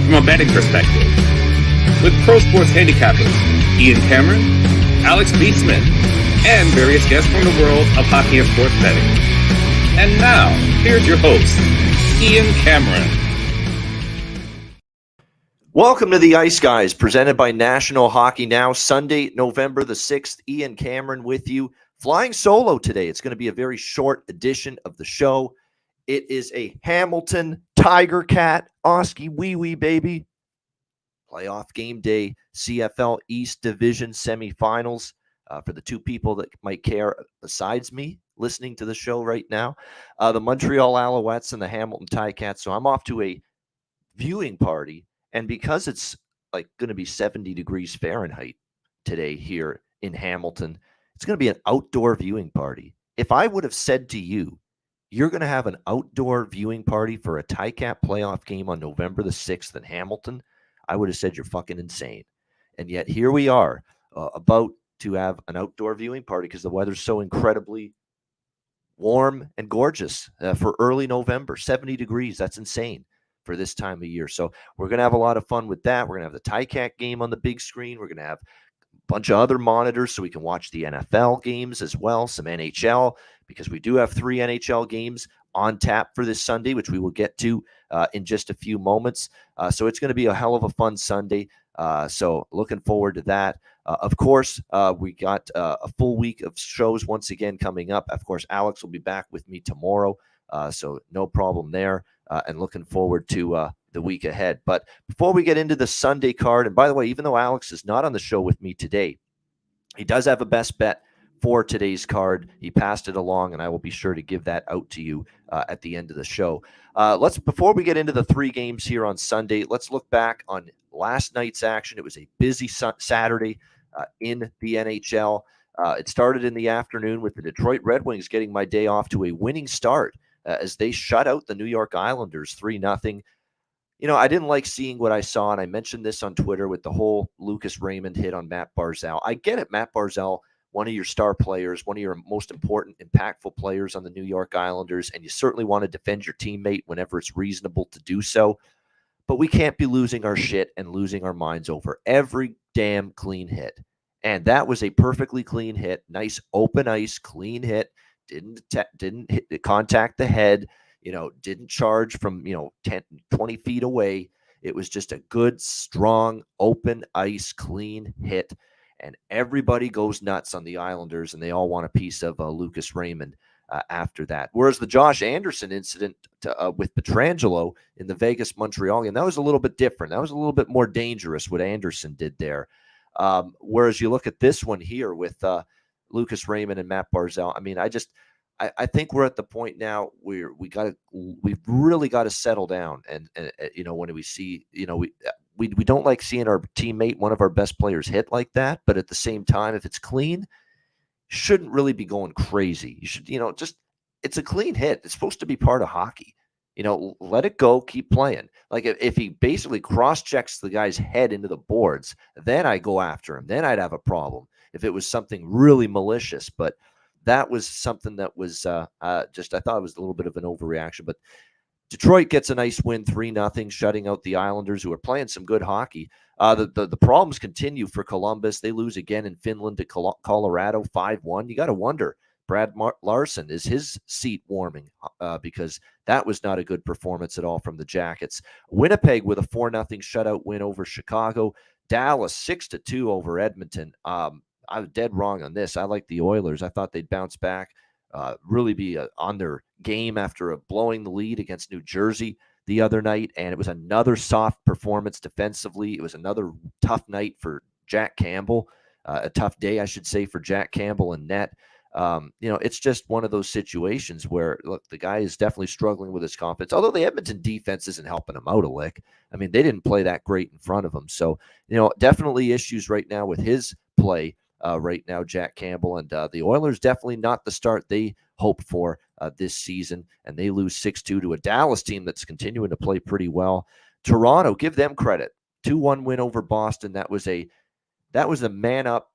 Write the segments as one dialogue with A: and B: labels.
A: from a betting perspective with pro sports handicappers Ian Cameron, Alex Beesman, and various guests from the world of hockey and sports betting. And now, here's your host, Ian Cameron.
B: Welcome to the Ice Guys, presented by National Hockey Now. Sunday, November the 6th, Ian Cameron with you. Flying solo today. It's going to be a very short edition of the show. It is a Hamilton Tiger Cat Oski Wee Wee baby. Playoff game day, CFL East Division semifinals. For the two people that might care besides me listening to the show right now, the Montreal Alouettes and the Hamilton Ticats. So I'm off to a viewing party. And because it's like going to be 70 degrees Fahrenheit today here in Hamilton, it's going to be an outdoor viewing party. If I would have said to you, you're going to have an outdoor viewing party for a Ticat playoff game on November the 6th in Hamilton, I would have said you're fucking insane. And yet here we are about to have an outdoor viewing party because the weather's so incredibly warm and gorgeous for early November. 70 degrees, that's insane for this time of year. So we're going to have a lot of fun with that. We're going to have the Ticat game on the big screen. We're going to have a bunch of other monitors so we can watch the NFL games as well, some NHL, because we do have 3 NHL games on tap for this Sunday, which we will get to in just a few moments. So it's going to be a hell of a fun Sunday. So looking forward to that. Of course, we got a full week of shows once again coming up. Of course, Alex will be back with me tomorrow. So no problem there. And looking forward to the week ahead. But before we get into the Sunday card, and by the way, even though Alex is not on the show with me today, he does have a best bet for today's card. He passed it along, and I will be sure to give that out to you at the end of the show. Before we get into the 3 games here on Sunday, let's look back on last night's action. It was a busy Saturday in the NHL. It started in the afternoon with the Detroit Red Wings getting my day off to a winning start as they shut out the New York Islanders 3-0. You know, I didn't like seeing what I saw, and I mentioned this on Twitter with the whole Lucas Raymond hit on Matt Barzal. I get it, Matt Barzal, one of your star players, one of your most important, impactful players on the New York Islanders, and you certainly want to defend your teammate whenever it's reasonable to do so. But we can't be losing our shit and losing our minds over every damn clean hit. And that was a perfectly clean hit, nice open ice, clean hit. Didn't contact the head, didn't charge from, 10, 20 feet away. It was just a good, strong, open ice, clean hit. And everybody goes nuts on the Islanders, and they all want a piece of Lucas Raymond after that. Whereas the Josh Anderson incident with Pietrangelo in the Vegas-Montreal game, that was a little bit different. That was a little bit more dangerous what Anderson did there. Whereas you look at this one here with Lucas Raymond and Matt Barzal. I mean, I think we're at the point now where we've really got to settle down. And when we see, we don't like seeing our teammate, one of our best players, hit like that. But at the same time, if it's clean, shouldn't really be going crazy. You should, it's a clean hit. It's supposed to be part of hockey. Let it go, keep playing. Like if he basically cross-checks the guy's head into the boards, then I go after him. Then I'd have a problem if it was something really malicious. But that was something that was I thought it was a little bit of an overreaction. But Detroit gets a nice win, 3-0, shutting out the Islanders, who are playing some good hockey. The problems continue for Columbus. They lose again in Finland to Colorado, 5-1. You got to wonder, Brad Larson, is his seat warming? Because that was not a good performance at all from the Jackets. Winnipeg with a 4-0 shutout win over Chicago. Dallas 6-2 over Edmonton. I was dead wrong on this. I like the Oilers. I thought they'd bounce back, really be on their game after blowing the lead against New Jersey the other night. And it was another soft performance defensively. It was another tough night for Jack Campbell, a tough day, I should say, for Jack Campbell and net. It's just one of those situations where, look, the guy is definitely struggling with his confidence, although the Edmonton defense isn't helping him out a lick. I mean, they didn't play that great in front of him. So, definitely issues right now with his play right now, Jack Campbell. And the Oilers definitely not the start they hoped for this season. And they lose 6-2 to a Dallas team that's continuing to play pretty well. Toronto, give them credit. 2-1 win over Boston. That was a man-up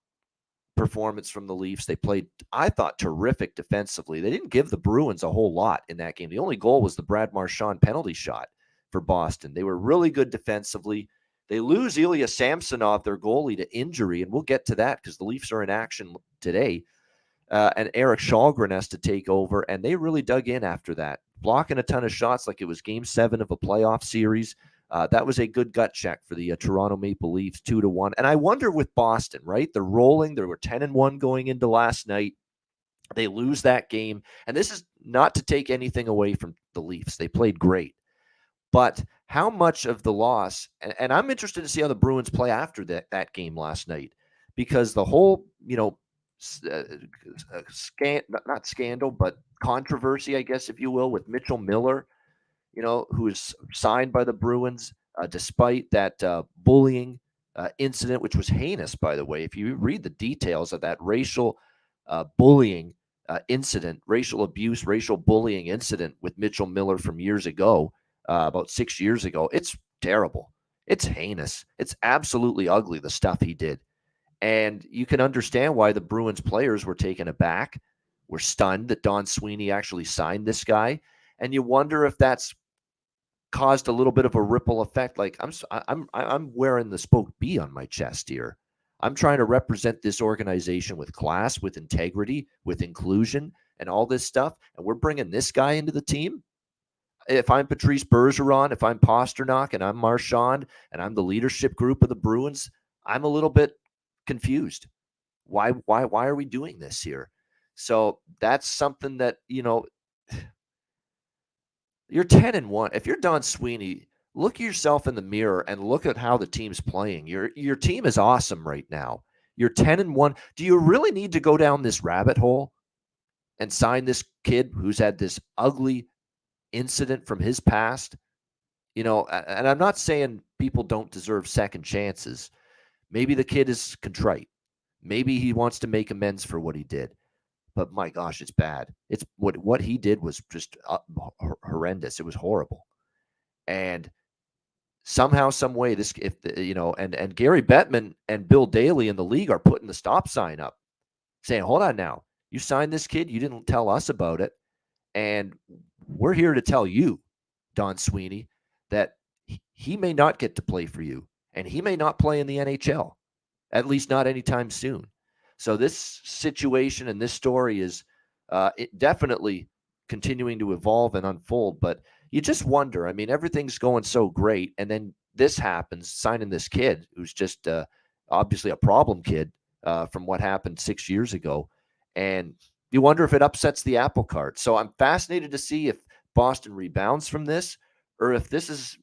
B: performance from the Leafs. They played, I thought, terrific defensively. They didn't give the Bruins a whole lot in that game. The only goal was the Brad Marchand penalty shot for Boston. They were really good defensively. They lose Ilya Samsonov, their goalie, to injury, and we'll get to that because the Leafs are in action today. And Eric Kallgren has to take over, and they really dug in after that, blocking a ton of shots like it was Game 7 of a playoff series. That was a good gut check for the Toronto Maple Leafs, 2-1. And I wonder with Boston, right? They're rolling. They were 10-1 going into last night. They lose that game, and this is not to take anything away from the Leafs. They played great. But how much of the loss, and I'm interested to see how the Bruins play after that game last night, because the whole, not scandal, but controversy, I guess, if you will, with Mitchell Miller, who is signed by the Bruins, despite that bullying incident, which was heinous, by the way. If you read the details of that racial bullying incident, racial abuse, racial bullying incident with Mitchell Miller from years ago, about 6 years ago, it's terrible. It's heinous. It's absolutely ugly, the stuff he did. And you can understand why the Bruins players were taken aback, were stunned that Don Sweeney actually signed this guy. And you wonder if that's caused a little bit of a ripple effect. Like I'm wearing the spoke B on my chest here. I'm trying to represent this organization with class, with integrity, with inclusion, and all this stuff. And we're bringing this guy into the team. If I'm Patrice Bergeron, if I'm Pasternak, and I'm Marchand, and I'm the leadership group of the Bruins, I'm a little bit confused. Why are we doing this here? So that's something that, you're 10-1. If you're Don Sweeney, look yourself in the mirror and look at how the team's playing. Your team is awesome right now. You're 10-1. Do you really need to go down this rabbit hole and sign this kid who's had this ugly incident from his past? And I'm not saying people don't deserve second chances. Maybe the kid is contrite. Maybe he wants to make amends for what he did. But my gosh, it's bad. It's what he did was just horrendous. It was horrible. And somehow, some way, and Gary Bettman and Bill Daly in the league are putting the stop sign up, saying, "Hold on now, you signed this kid, you didn't tell us about it, and we're here to tell you, Don Sweeney, that he may not get to play for you, and he may not play in the NHL, at least not anytime soon." So this situation and this story is definitely continuing to evolve and unfold. But you just wonder. I mean, everything's going so great, and then this happens, signing this kid who's just obviously a problem kid from what happened 6 years ago. And you wonder if it upsets the apple cart. So I'm fascinated to see if Boston rebounds from this, or if this is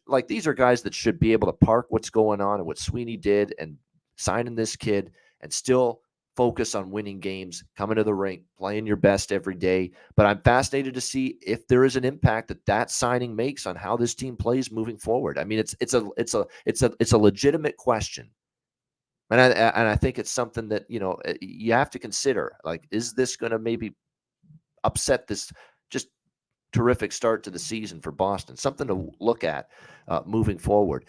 B: like these are guys that should be able to park what's going on and what Sweeney did and signing this kid and still focus on winning games, coming to the rink, playing your best every day. But I'm fascinated to see if there is an impact that signing makes on how this team plays moving forward. I mean, it's a legitimate question. And I think it's something that, you have to consider. Like, is this going to maybe upset this just terrific start to the season for Boston? Something to look at moving forward.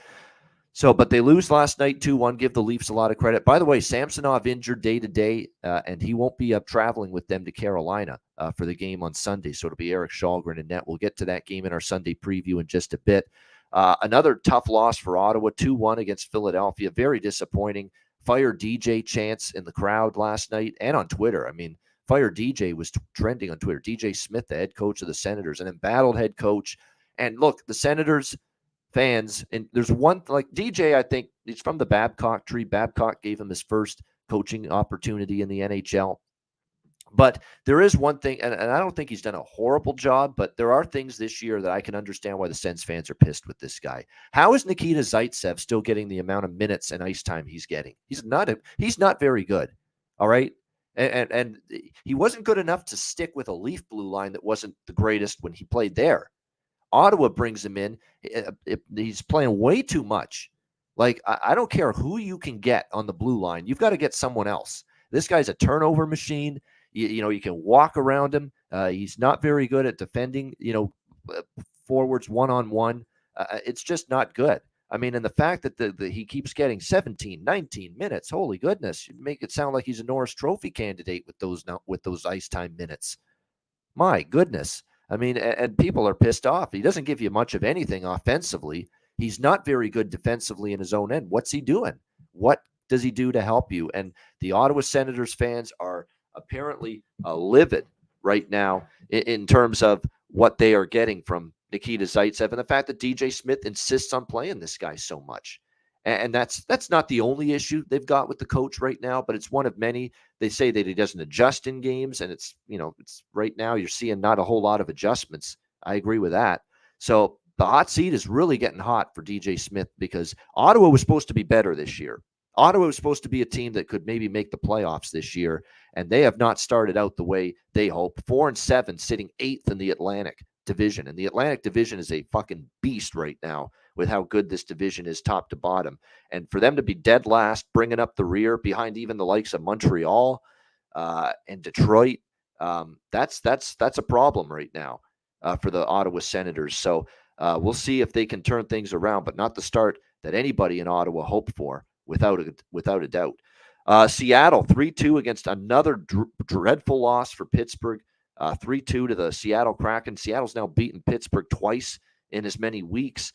B: So, but they lose last night 2-1, give the Leafs a lot of credit. By the way, Samsonov injured day-to-day, and he won't be traveling with them to Carolina for the game on Sunday. So it'll be Eric Kallgren and net. We'll get to that game in our Sunday preview in just a bit. Another tough loss for Ottawa, 2-1 against Philadelphia. Very disappointing. Fire DJ chants in the crowd last night and on Twitter. I mean, Fire DJ was trending on Twitter. DJ Smith, the head coach of the Senators, an embattled head coach. And look, the Senators fans, and there's one, like DJ, I think he's from the Babcock tree. Babcock gave him his first coaching opportunity in the NHL. But there is one thing, and I don't think he's done a horrible job, but there are things this year that I can understand why the Sens fans are pissed with this guy. How is Nikita Zaitsev still getting the amount of minutes and ice time he's getting? He's not very good. All right. And he wasn't good enough to stick with a Leaf blue line that wasn't the greatest when he played there. Ottawa brings him in. He's playing way too much. Like, I don't care who you can get on the blue line. You've got to get someone else. This guy's a turnover machine. You can walk around him. He's not very good at defending, forwards one-on-one. It's just not good. I mean, and the fact that he keeps getting 17, 19 minutes, holy goodness, you make it sound like he's a Norris Trophy candidate with those ice time minutes. My goodness. I mean, and people are pissed off. He doesn't give you much of anything offensively. He's not very good defensively in his own end. What's he doing? What does he do to help you? And the Ottawa Senators fans are apparently livid right now in terms of what they are getting from Nikita Zaitsev and the fact that DJ Smith insists on playing this guy so much. And that's not the only issue they've got with the coach right now, but it's one of many. They say that he doesn't adjust in games, and it's right now you're seeing not a whole lot of adjustments. I agree with that. So the hot seat is really getting hot for DJ Smith because Ottawa was supposed to be better this year. Ottawa was supposed to be a team that could maybe make the playoffs this year, and they have not started out the way they hoped. 4-7, sitting 8th in the Atlantic Division, and the Atlantic Division is a fucking beast right now with how good this division is top to bottom. And for them to be dead last, bringing up the rear behind even the likes of Montreal and Detroit, that's a problem right now for the Ottawa Senators. So we'll see if they can turn things around, but not the start that anybody in Ottawa hoped for, without a doubt. Seattle 3-2 against another dreadful loss for Pittsburgh. 3-2 to the Seattle Kraken. Seattle's now beaten Pittsburgh twice in as many weeks.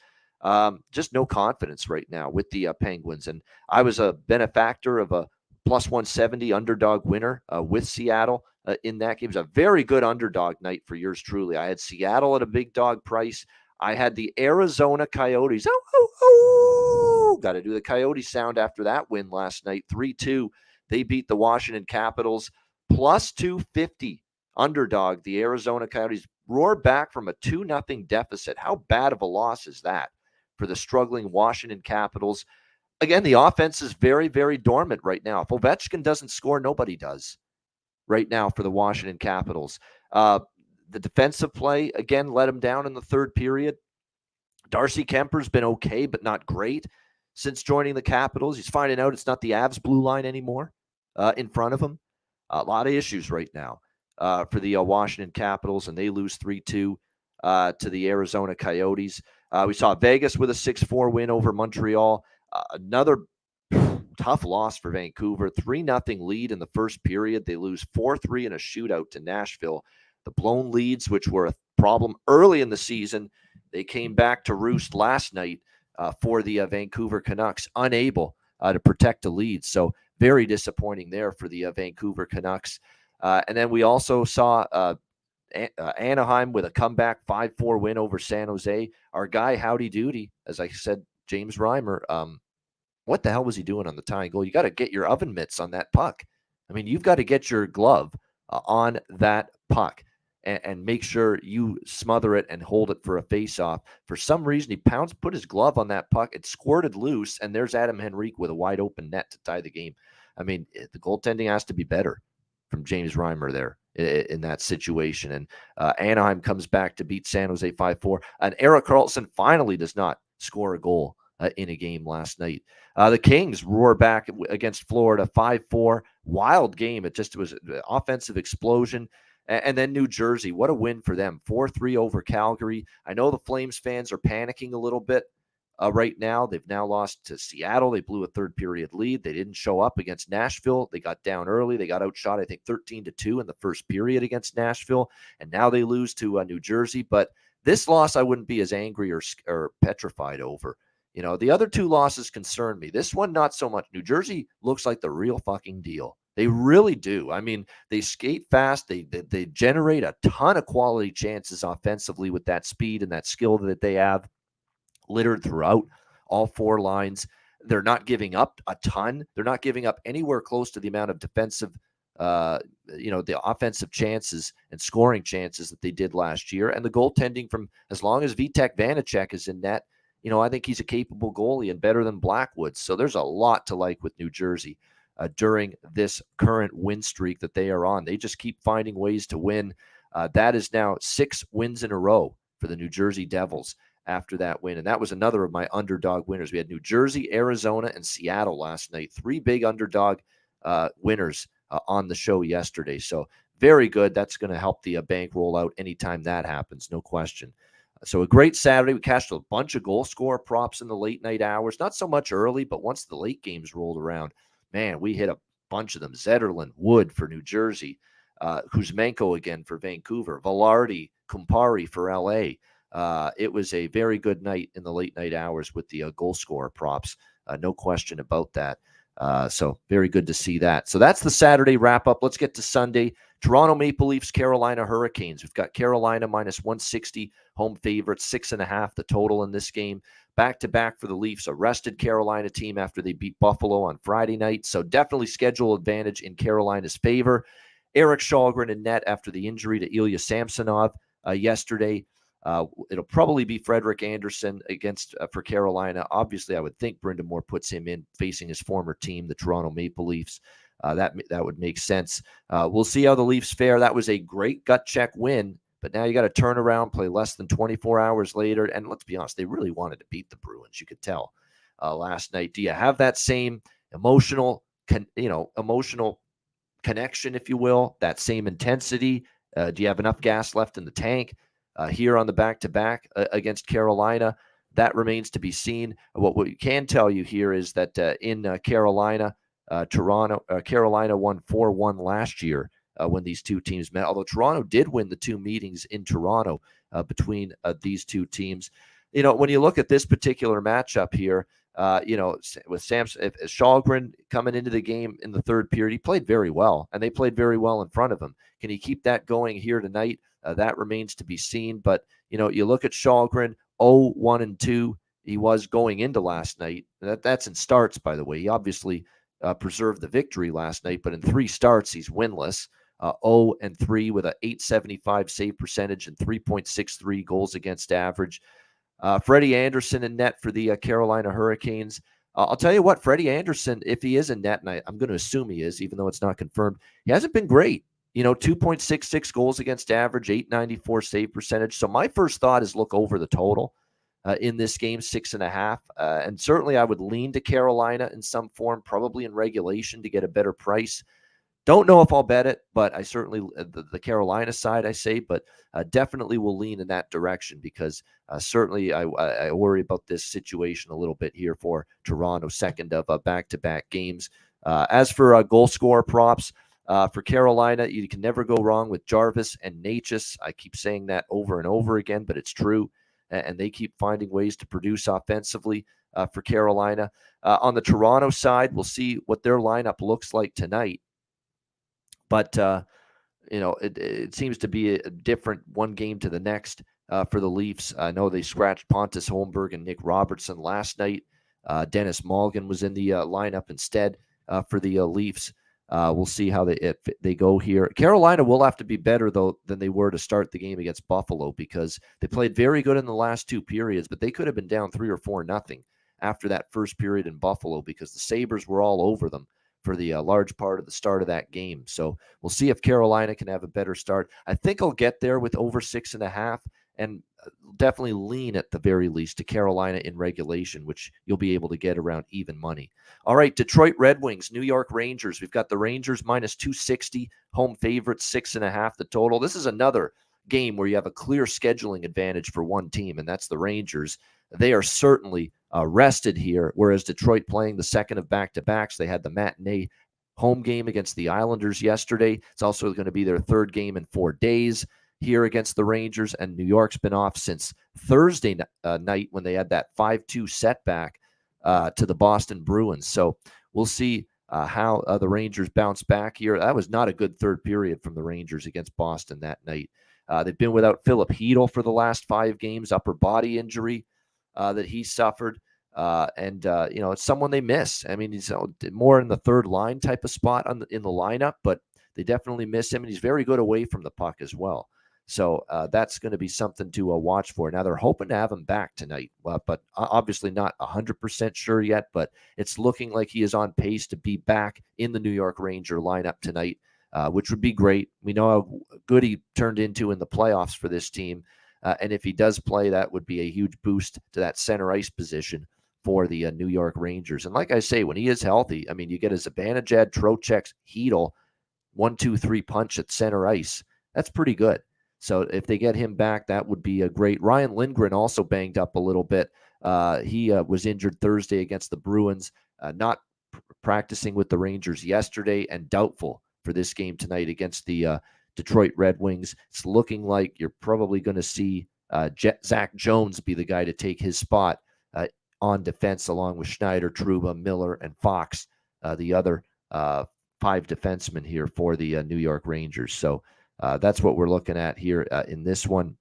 B: Just no confidence right now with the Penguins. And I was a benefactor of a plus 170 underdog winner with Seattle in that game. It was a very good underdog night for yours truly. I had Seattle at a big dog price. I had the Arizona Coyotes. Got to do the Coyote sound after that win last night. 3-2. They beat the Washington Capitals. Plus 250 underdog. The Arizona Coyotes roared back from a 2-0 deficit. How bad of a loss is that for the struggling Washington Capitals? Again, the offense is very, very dormant right now. If Ovechkin doesn't score, nobody does right now for the Washington Capitals. The defensive play, again, let him down in the third period. Darcy Kemper's been okay, but not great since joining the Capitals. He's finding out it's not the Avs blue line anymore in front of him. A lot of issues right now for the Washington Capitals, and they lose 3-2 to the Arizona Coyotes. We saw Vegas with a 6-4 win over Montreal. Another tough loss for Vancouver. 3-0 lead in the first period. They lose 4-3 in a shootout to Nashville. The blown leads, which were a problem early in the season, they came back to roost last night for the Vancouver Canucks, unable to protect the lead. So very disappointing there for the Vancouver Canucks. And then we also saw Anaheim with a comeback 5-4 win over San Jose. Our guy, Howdy Doody, as I said, James Reimer, what the hell was he doing on the tying goal? You got to get your oven mitts on that puck. I mean, you've got to get your glove on that puck and make sure you smother it and hold it for a face-off. For some reason, he put his glove on that puck. It squirted loose, and there's Adam Henrique with a wide-open net to tie the game. I mean, the goaltending has to be better from James Reimer there in that situation. And Anaheim comes back to beat San Jose 5-4. And Erik Karlsson finally does not score a goal in a game last night. The Kings roar back against Florida 5-4. Wild game. It just was an offensive explosion. And then New Jersey, what a win for them. 4-3 over Calgary. I know the Flames fans are panicking a little bit right now. They've now lost to Seattle. They blew a third period lead. They didn't show up against Nashville. They got down early. They got outshot, I think, 13-2 in the first period against Nashville. And now they lose to New Jersey. But this loss, I wouldn't be as angry or petrified over. You know, the other two losses concern me. This one, not so much. New Jersey looks like the real fucking deal. They really do. I mean, they skate fast. They generate a ton of quality chances offensively with that speed and that skill that they have littered throughout all four lines. They're not giving up a ton. They're not giving up anywhere close to the amount of defensive, the offensive chances and scoring chances that they did last year. And the goaltending from as long as Vitek Vanacek is in net, I think he's a capable goalie and better than Blackwood. So there's a lot to like with New Jersey during this current win streak that they are on. They just keep finding ways to win. That is now 6 wins in a row for the New Jersey Devils after that win. And that was another of my underdog winners. We had New Jersey, Arizona, and Seattle last night. 3 big underdog winners on the show yesterday. So very good. That's going to help the bank roll out anytime that happens, no question. So a great Saturday. We cashed a bunch of goal scorer props in the late night hours. Not so much early, but once the late games rolled around, man, we hit a bunch of them. Zetterlund, Wood for New Jersey. Kuzmenko again for Vancouver, Velarde, Kumpari for LA. It was a very good night in the late night hours with the goal scorer props. No question about that. So very good to see that. So that's the Saturday wrap up. Let's get to Sunday. Toronto Maple Leafs, Carolina Hurricanes. We've got Carolina minus 160, home favorite, 6.5 the total in this game. Back-to-back for the Leafs, a rested Carolina team after they beat Buffalo on Friday night. So definitely schedule advantage in Carolina's favor. Eric Shalgren in net after the injury to Ilya Samsonov yesterday. It'll probably be Frederik Andersen against for Carolina. Obviously, I would think Brind'Amour puts him in facing his former team, the Toronto Maple Leafs. That would make sense. We'll see how the Leafs fare. That was a great gut check win, but now you got to turn around, play less than 24 hours later. And let's be honest, they really wanted to beat the Bruins. You could tell last night. Do you have that same emotional connection, if you will, that same intensity? Do you have enough gas left in the tank here on the back-to-back against Carolina? That remains to be seen. What we can tell you here is that in Carolina, Carolina won 4-1 last year when these two teams met, although Toronto did win the two meetings in Toronto between these two teams. When you look at this particular matchup here, with Samson, Shalgren coming into the game in the third period, he played very well, and they played very well in front of him. Can he keep that going here tonight? That remains to be seen. But, you look at Shalgren, 0-1-2 he was going into last night. That's in starts, by the way. He obviously preserved the victory last night, but in 3 starts, he's winless. 0-3 with a .875 save percentage and 3.63 goals against average. Freddie Andersen in net for the Carolina Hurricanes. I'll tell you what, Freddie Andersen, if he is in net, and I'm going to assume he is, even though it's not confirmed, he hasn't been great. 2.66 goals against average, .894 save percentage. So my first thought is look over the total in this game, 6.5. And certainly I would lean to Carolina in some form, probably in regulation to get a better price. Don't know if I'll bet it, but I certainly, the Carolina side, I say, but definitely will lean in that direction because certainly I worry about this situation a little bit here for Toronto, second of back-to-back games. As for goal scorer props, for Carolina, you can never go wrong with Jarvis and Natchez. I keep saying that over and over again, but it's true, and they keep finding ways to produce offensively for Carolina. On the Toronto side, we'll see what their lineup looks like tonight. But, it seems to be a different one game to the next for the Leafs. I know they scratched Pontus Holmberg and Nick Robertson last night. Dennis Malgin was in the lineup instead for the Leafs. We'll see how they go here. Carolina will have to be better, though, than they were to start the game against Buffalo because they played very good in the last 2 periods, but they could have been down 3 or 4-0 after that first period in Buffalo because the Sabres were all over them for the large part of the start of that game. So we'll see if Carolina can have a better start. I think I'll get there with over 6.5 and definitely lean at the very least to Carolina in regulation, which you'll be able to get around even money. All right, Detroit Red Wings, New York Rangers. We've got the Rangers minus 260, home favorite, 6.5 the total. This is another game where you have a clear scheduling advantage for one team, and that's the Rangers. They are certainly rested here, whereas Detroit playing the second of back-to-backs. They had the matinee home game against the Islanders yesterday. It's also going to be their third game in 4 days here against the Rangers, and New York's been off since Thursday night when they had that 5-2 setback to the Boston Bruins. So we'll see how the Rangers bounce back here. That was not a good third period from the Rangers against Boston that night. They've been without Philip Hedl for the last 5 games, upper body injury that he suffered. It's someone they miss. I mean, he's more in the third line type of spot in the lineup, but they definitely miss him, and he's very good away from the puck as well. So that's going to be something to watch for. Now, they're hoping to have him back tonight, but obviously not 100% sure yet, but it's looking like he is on pace to be back in the New York Ranger lineup tonight, which would be great. We know how good he turned into in the playoffs for this team. And if he does play, that would be a huge boost to that center ice position for the New York Rangers. And like I say, when he is healthy, I mean, you get a Zibanejad, Trocheck, Hedl, 1-2-3 punch at center ice. That's pretty good. So if they get him back, that would be a great. Ryan Lindgren also banged up a little bit. He was injured Thursday against the Bruins, not practicing with the Rangers yesterday, and doubtful for this game tonight against the Detroit Red Wings. It's looking like you're probably going to see Zach Jones be the guy to take his spot on defense, along with Schneider, Trouba, Miller, and Fox, the other 5 defensemen here for the New York Rangers. So that's what we're looking at here in this one.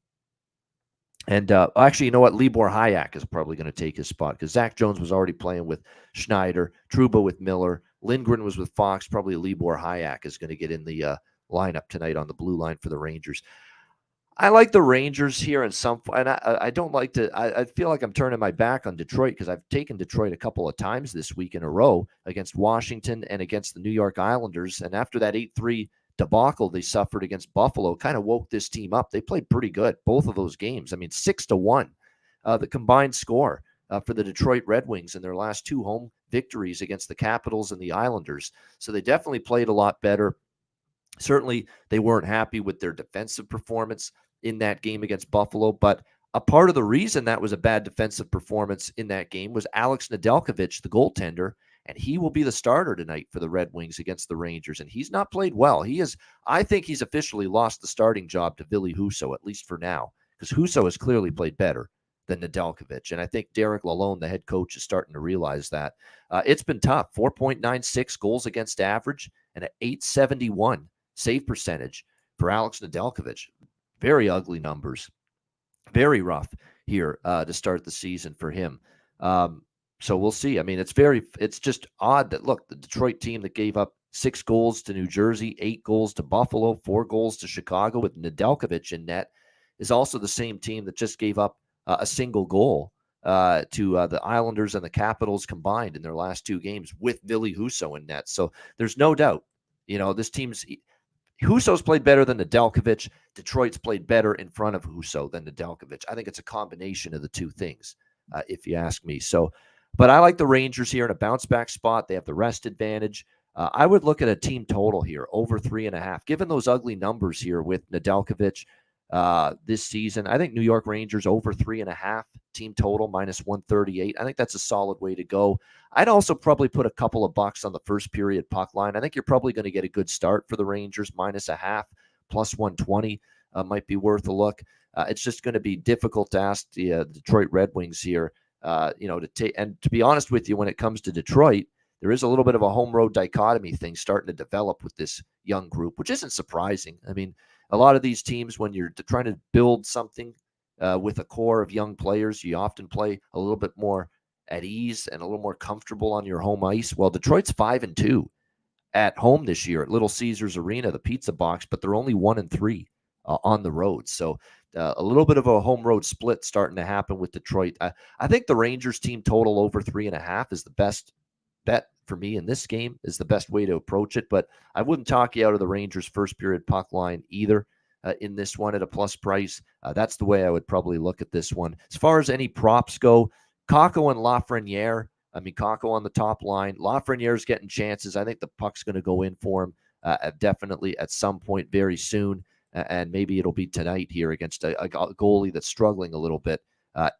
B: And actually, you know what? Libor Hayek is probably going to take his spot because Zach Jones was already playing with Schneider, Trouba with Miller, Lindgren was with Fox. Probably Libor Hayek is going to get in the lineup tonight on the blue line for the Rangers. I like the Rangers here in some, and I don't like to. I feel like I'm turning my back on Detroit because I've taken Detroit a couple of times this week in a row against Washington and against the New York Islanders. And after that 8-3 debacle they suffered against Buffalo, kind of woke this team up. They played pretty good both of those games. I mean, 6-1, the combined score for the Detroit Red Wings in their last 2 home victories against the Capitals and the Islanders. So they definitely played a lot better. Certainly, they weren't happy with their defensive performance in that game against Buffalo, but a part of the reason that was a bad defensive performance in that game was Alex Nedeljkovic, the goaltender, and he will be the starter tonight for the Red Wings against the Rangers, and he's not played well. I think he's officially lost the starting job to Ville Husso, at least for now, because Husso has clearly played better than Nedeljkovic, and I think Derek Lalonde, the head coach, is starting to realize that. It's been tough. 4.96 goals against average and an 871 save percentage for Alex Nedeljkovic. Very ugly numbers. Very rough here to start the season for him. So we'll see. I mean, it's just odd that, look, the Detroit team that gave up 6 goals to New Jersey, 8 goals to Buffalo, 4 goals to Chicago with Nedeljkovic in net is also the same team that just gave up a single goal to the Islanders and the Capitals combined in their last 2 games with Ville Husso in net. So there's no doubt, this team's Husso's played better than Nedeljkovic. Detroit's played better in front of Husso than Nedeljkovic. I think it's a combination of the 2 things, if you ask me. So, but I like the Rangers here in a bounce-back spot. They have the rest advantage. I would look at a team total here, over 3.5. Given those ugly numbers here with Nedeljkovic this season, I think New York Rangers over 3.5 team total, -138. I think that's a solid way to go. I'd also probably put a couple of bucks on the first period puck line. I think you're probably going to get a good start for the Rangers, -0.5, +120 might be worth a look. It's just going to be difficult to ask the Detroit Red Wings here, to take. And to be honest with you, when it comes to Detroit, there is a little bit of a home road dichotomy thing starting to develop with this young group, which isn't surprising. I mean, a lot of these teams, when you're trying to build something with a core of young players, you often play a little bit more at ease and a little more comfortable on your home ice. Well, Detroit's 5-2 at home this year at Little Caesars Arena, the Pizza Box, but they're only 1-3 on the road. So a little bit of a home road split starting to happen with Detroit. I think the Rangers team total over 3.5 is the best bet for me in this game, is the best way to approach it. But I wouldn't talk you out of the Rangers first period puck line either in this one at a plus price. That's the way I would probably look at this one. As far as any props go, Kakko and Lafreniere. I mean, Kakko on the top line. Lafreniere's getting chances. I think the puck's going to go in for him definitely at some point very soon. And maybe it'll be tonight here against a goalie that's struggling a little bit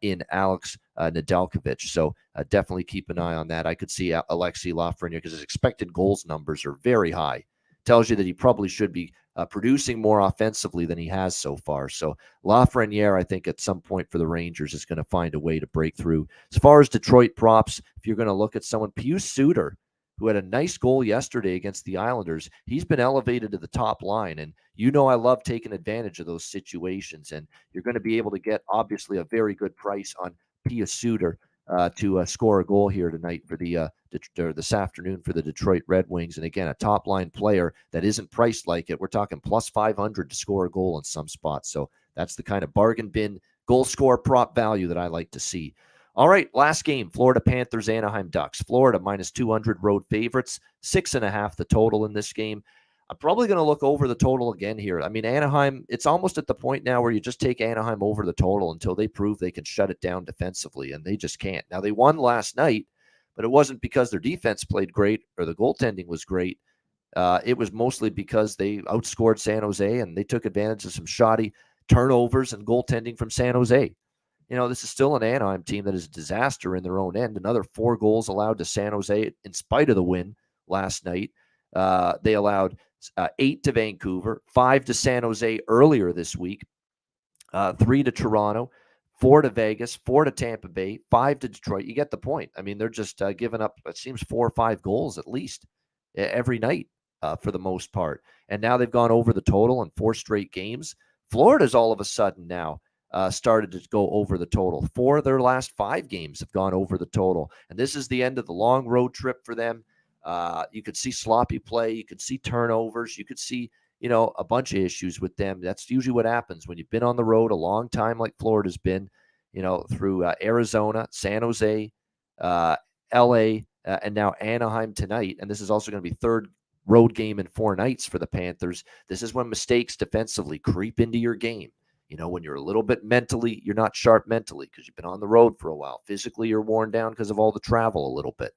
B: in Alex Nedeljkovic. So definitely keep an eye on that. I could see Alexei Lafreniere because his expected goals numbers are very high. Tells you that he probably should be producing more offensively than he has so far. So Lafreniere, I think at some point for the Rangers is going to find a way to break through. As far as Detroit props, if you're going to look at someone, Pius Suter, who had a nice goal yesterday against the Islanders, he's been elevated to the top line. And I love taking advantage of those situations. And you're going to be able to get, obviously, a very good price on Pius Suter to score a goal here tonight for this afternoon for the Detroit Red Wings. And again, a top line player that isn't priced like it. We're talking plus 500 to score a goal in some spots. So that's the kind of bargain bin goal score prop value that I like to see. All right, last game, Florida Panthers, Anaheim Ducks. Florida -200 road favorites, 6.5 the total in this game. I'm probably going to look over the total again here. I mean, Anaheim, it's almost at the point now where you just take Anaheim over the total until they prove they can shut it down defensively, and they just can't. Now, they won last night, but it wasn't because their defense played great or the goaltending was great. It was mostly because they outscored San Jose, and they took advantage of some shoddy turnovers and goaltending from San Jose. This is still an Anaheim team that is a disaster in their own end. Another 4 goals allowed to San Jose in spite of the win last night. They allowed 8 to Vancouver, 5 to San Jose earlier this week, 3 to Toronto, 4 to Vegas, 4 to Tampa Bay, 5 to Detroit. You get the point. I mean, they're just giving up, it seems, 4 or 5 goals at least every night for the most part. And now they've gone over the total in 4 straight games. Florida's all of a sudden now started to go over the total. 4 of their last 5 games have gone over the total. And this is the end of the long road trip for them. You could see sloppy play. You could see turnovers. You could see a bunch of issues with them. That's usually what happens when you've been on the road a long time, like Florida's been, through Arizona, San Jose, LA, and now Anaheim tonight. And this is also going to be third road game in 4 nights for the Panthers. This is when mistakes defensively creep into your game. When you're a little bit mentally, you're not sharp mentally because you've been on the road for a while. Physically, you're worn down because of all the travel a little bit.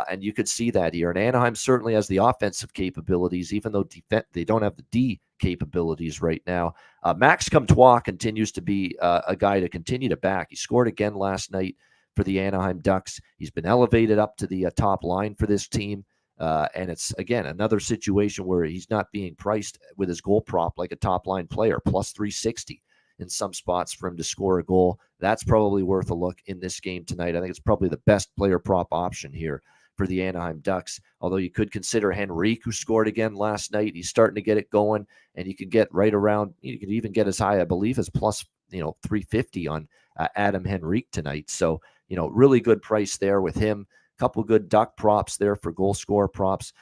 B: And you could see that here. And Anaheim certainly has the offensive capabilities, even though they don't have the D capabilities right now. Max Comtois continues to be a guy to continue to back. He scored again last night for the Anaheim Ducks. He's been elevated up to the top line for this team. And it's, again, another situation where he's not being priced with his goal prop like a top-line player, plus 360 in some spots for him to score a goal. That's probably worth a look in this game tonight. I think it's probably the best player prop option here for the Anaheim Ducks, although you could consider Henrique, who scored again last night. He's starting to get it going, and you can get right around, you can even get as high, I believe, as plus 350 on Adam Henrique tonight. So, really good price there with him. Couple good Duck props there for goal scorer props.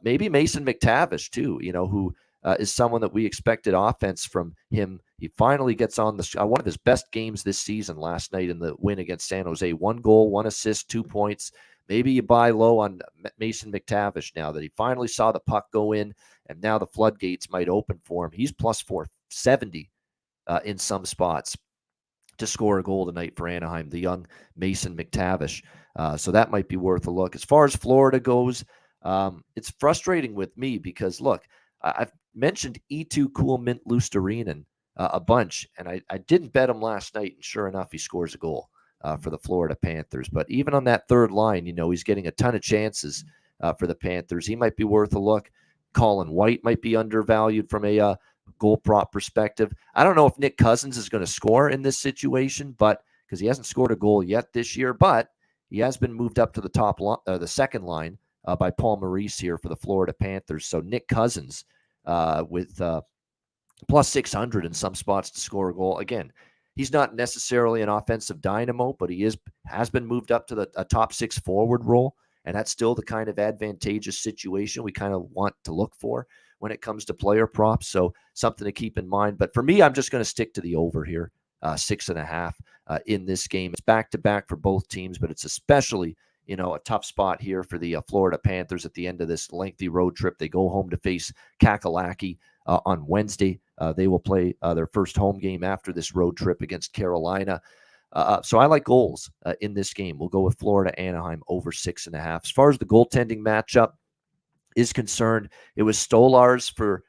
B: Maybe Mason McTavish too, who is someone that we expected offense from him. He finally gets on the one of his best games this season last night in the win against San Jose. 1 goal, 1 assist, 2 points. Maybe you buy low on Mason McTavish now that he finally saw the puck go in, and now the floodgates might open for him. He's plus 470 in some spots to score a goal tonight for Anaheim, the young Mason McTavish. So that might be worth a look. As far as Florida goes, it's frustrating with me because, look, I've mentioned E2 Cool Mint Lusterinen a bunch, and I didn't bet him last night, and sure enough, he scores a goal for the Florida Panthers. But even on that third line, he's getting a ton of chances for the Panthers. He might be worth a look. Colin White might be undervalued from a goal prop perspective. I don't know if Nick Cousins is going to score in this situation, but because he hasn't scored a goal yet this year, but he has been moved up to the the second line by Paul Maurice here for the Florida Panthers. So Nick Cousins with plus 600 in some spots to score a goal. Again, he's not necessarily an offensive dynamo, but he has been moved up to a top 6 forward role, and that's still the kind of advantageous situation we kind of want to look for when it comes to player props. So something to keep in mind. But for me, I'm just going to stick to the over here, 6.5 in this game. It's back-to-back for both teams, but it's especially a tough spot here for the Florida Panthers at the end of this lengthy road trip. They go home to face Kakalaki on Wednesday. They will play their first home game after this road trip against Carolina. So I like goals in this game. We'll go with Florida Anaheim over 6.5. As far as the goaltending matchup is concerned, it was Stolarz for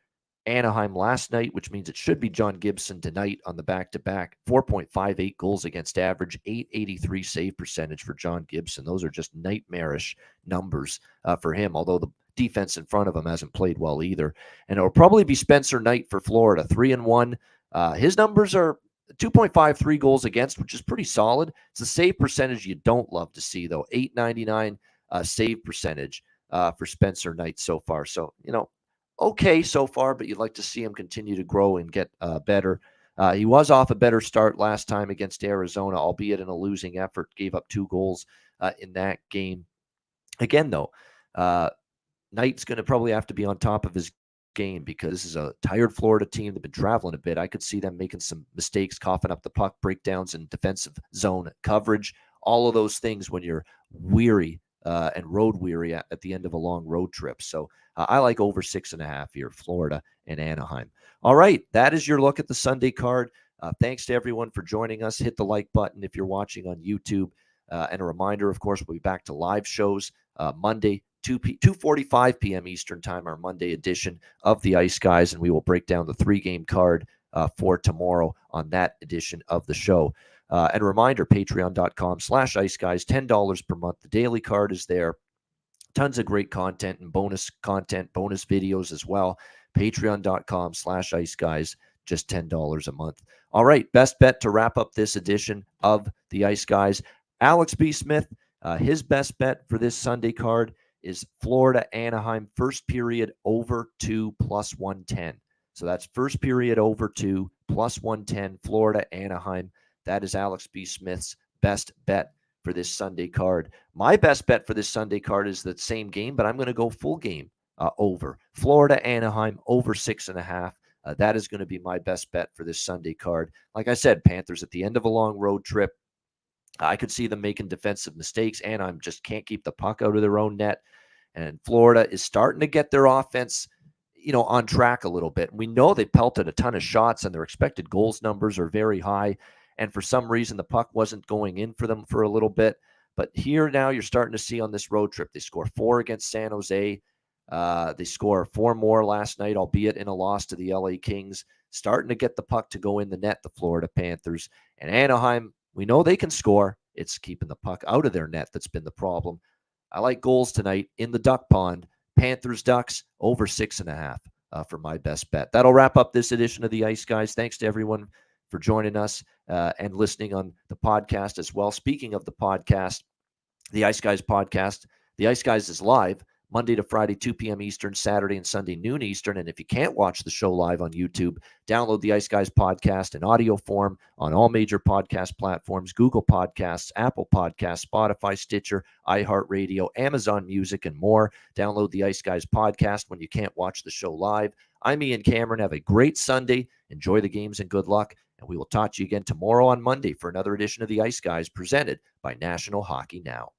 B: Anaheim last night, which means it should be John Gibson tonight on the back-to-back. 4.58 goals against average, 883 save percentage for John Gibson. Those are just nightmarish numbers for him, although the defense in front of him hasn't played well either. And it'll probably be Spencer Knight for Florida, 3-1. His numbers are 2.53 goals against, which is pretty solid. It's a save percentage you don't love to see, though. 899 save percentage for Spencer Knight so far. So, okay so far, but you'd like to see him continue to grow and get better. He was off a better start last time against Arizona, albeit in a losing effort. Gave up 2 goals in that game. Again, though, Knight's going to probably have to be on top of his game because this is a tired Florida team. They've been traveling a bit. I could see them making some mistakes, coughing up the puck, breakdowns in defensive zone coverage, all of those things when you're weary and road weary at the end of a long road trip. So I like over 6.5 here, Florida and Anaheim. All right, that is your look at the Sunday card. Thanks to everyone for joining us. Hit the like button if you're watching on YouTube. And a reminder, of course, we'll be back to live shows Monday, 2:45 p.m. Eastern Time, our Monday edition of the Ice Guys, and we will break down the 3-game card for tomorrow on that edition of the show. And a reminder, patreon.com/Ice Guys, $10 per month. The daily card is there. Tons of great content and bonus content, bonus videos as well. Patreon.com/Ice Guys, just $10 a month. All right, best bet to wrap up this edition of the Ice Guys. Alex B. Smith, his best bet for this Sunday card is Florida Anaheim, first period over 2 plus 110. So that's first period over 2 plus 110, Florida Anaheim. That is Alex B. Smith's best bet for this Sunday card. My best bet for this Sunday card is that same game, but I'm going to go full game over. Florida Anaheim over 6.5. That is going to be my best bet for this Sunday card. Like I said, Panthers at the end of a long road trip. I could see them making defensive mistakes. Anaheim just can't keep the puck out of their own net. And Florida is starting to get their offense, on track a little bit. We know they pelted a ton of shots and their expected goals numbers are very high. And for some reason, the puck wasn't going in for them for a little bit. But here now you're starting to see on this road trip, they score 4 against San Jose. They score 4 more last night, albeit in a loss to the LA Kings. Starting to get the puck to go in the net, the Florida Panthers. And Anaheim, we know they can score. It's keeping the puck out of their net that's been the problem. I like goals tonight in the Duck Pond. Panthers Ducks over 6.5 for my best bet. That'll wrap up this edition of the Ice Guys. Thanks to everyone for joining us and listening on the podcast as well. Speaking of the podcast, the Ice Guys podcast, the Ice Guys is live Monday to Friday, 2 p.m. Eastern, Saturday and Sunday, noon Eastern. And if you can't watch the show live on YouTube, download the Ice Guys podcast in audio form on all major podcast platforms, Google Podcasts, Apple Podcasts, Spotify, Stitcher, iHeartRadio, Amazon Music, and more. Download the Ice Guys podcast when you can't watch the show live. I'm Ian Cameron. Have a great Sunday. Enjoy the games and good luck. And we will talk to you again tomorrow on Monday for another edition of the Ice Guys presented by National Hockey Now.